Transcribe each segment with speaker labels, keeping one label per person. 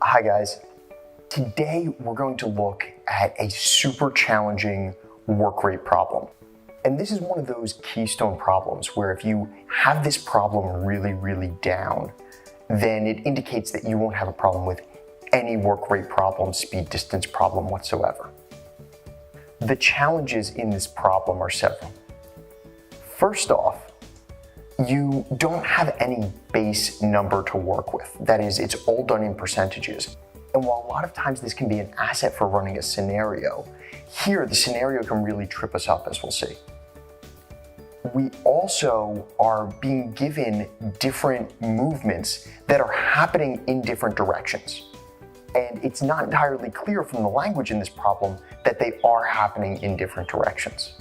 Speaker 1: Hi guys. Today we're going to look at a super challenging work rate problem. And this is one of those keystone problems where if you have this problem really down, then it indicates that you won't have a problem with any work rate problem, speed distance problem whatsoever. The challenges in this problem are several. First off, you don't have any base number to work with. That is, it's all done in percentages. And while a lot of times this can be an asset for running a scenario, here the scenario can really trip us up, as we'll see. We also are being given different movements that are happening in different directions. And it's not entirely clear from the language in this problem that they are happening in different directions.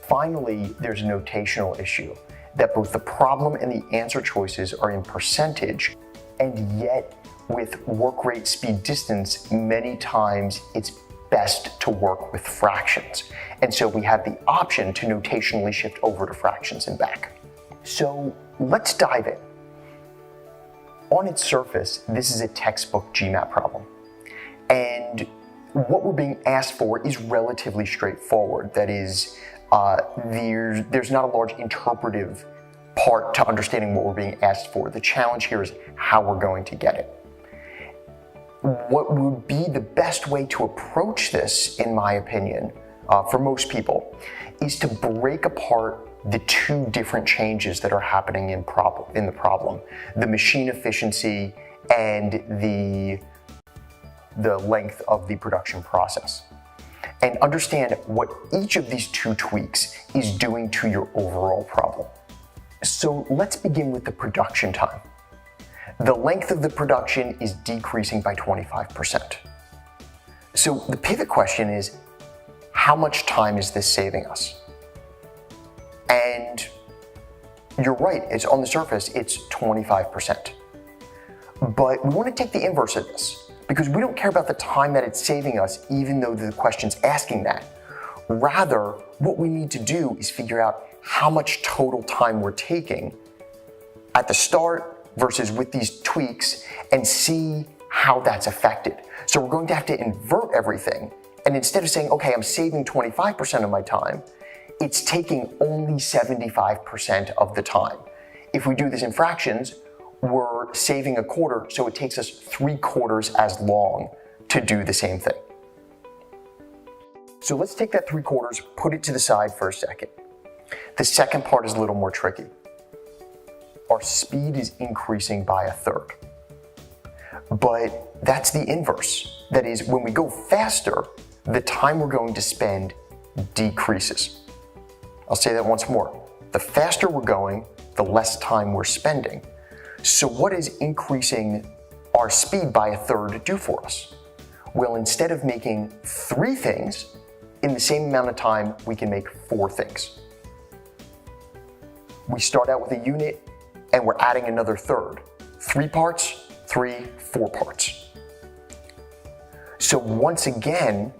Speaker 1: Finally, there's a notational issue that both the problem and the answer choices are in percentage, and yet with work rate, speed, distance, many times it's best to work with fractions. And so we have the option to notationally shift over to fractions and back. So let's dive in. On its surface, this is a textbook GMAT problem. And what we're being asked for is relatively straightforward. That is, there's not a large interpretive part to understanding what we're being asked for. The challenge here is how we're going to get it. What would be the best way to approach this, in my opinion, for most people, is to break apart the two different changes that are happening in the problem, the machine efficiency and the length of the production process, and understand what each of these two tweaks is doing to your overall problem. So let's begin with the production time. The length of the production is decreasing by 25%. So the pivot question is, how much time is this saving us? And you're right, it's on the surface, it's 25%. But we want to take the inverse of this, because we don't care about the time that it's saving us, even though the question's asking that. Rather, what we need to do is figure out how much total time we're taking at the start versus with these tweaks and see how that's affected. So we're going to have to invert everything. And instead of saying, okay, I'm saving 25% of my time, it's taking only 75% of the time. If we do this in fractions, we're saving a quarter, so it takes us 3/4 as long to do the same thing. So let's take that 3/4, put it to the side for a second. The second part is a little more tricky. Our speed is increasing by 1/3. But that's the inverse. That is, when we go faster, the time we're going to spend decreases. I'll say that once more. The faster we're going, the less time we're spending. So what is increasing our speed by 1/3 do for us? Well, instead of making 3 things, in the same amount of time, we can make 4 things. We start out with a unit, and we're adding another 1/3. 3 parts, 3, 4 parts. So once again,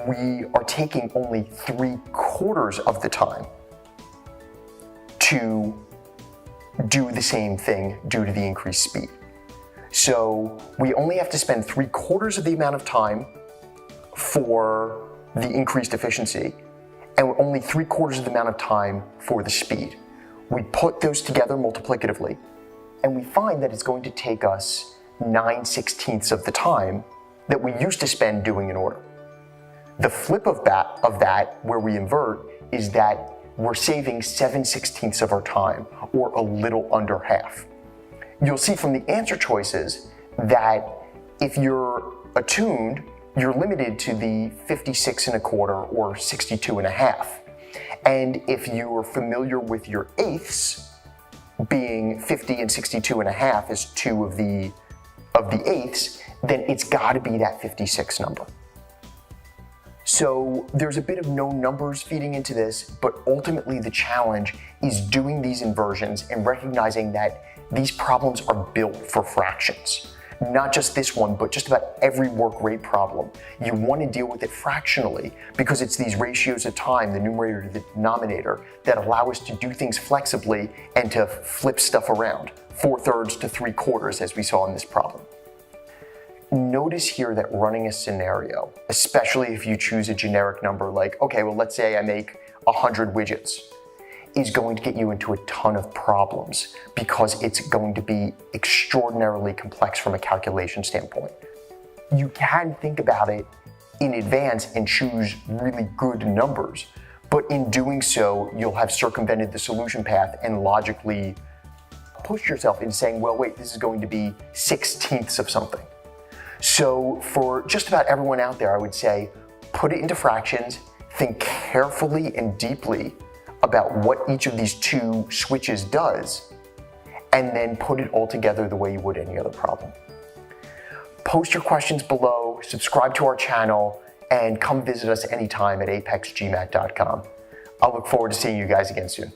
Speaker 1: we are taking only 3/4 of the time to do the same thing due to the increased speed. So we only have to spend 3/4 of the amount of time for the increased efficiency, and only 3/4 of the amount of time for the speed. We put those together multiplicatively, and we find that it's going to take us 9/16 of the time that we used to spend doing an order. The flip of that, where we invert, is that we're saving 7/16 of our time, or a little under half. You'll see from the answer choices that if you're attuned, you're limited to the 56.25 or 62.5. And if you're familiar with your eighths, being 50 and 62.5 is 2 of the eighths, then it's got to be that 56 number. So there's a bit of known numbers feeding into this, but ultimately the challenge is doing these inversions and recognizing that these problems are built for fractions. Not just this one, but just about every work rate problem. You want to deal with it fractionally because it's these ratios of time, the numerator to the denominator, that allow us to do things flexibly and to flip stuff around, 4/3 to 3/4 as we saw in this problem. notice here that running a scenario, especially if you choose a generic number like, okay, well, let's say I make 100 widgets, is going to get you into a ton of problems because it's going to be extraordinarily complex from a calculation standpoint. You can think about it in advance and choose really good numbers, but in doing so, you'll have circumvented the solution path and logically push yourself into saying, well, wait, this is going to be 1/16 of something. So for just about everyone out there, I would say, put it into fractions, think carefully and deeply about what each of these two switches does, and then put it all together the way you would any other problem. Post your questions below, subscribe to our channel, and come visit us anytime at apexgmat.com. I'll look forward to seeing you guys again soon.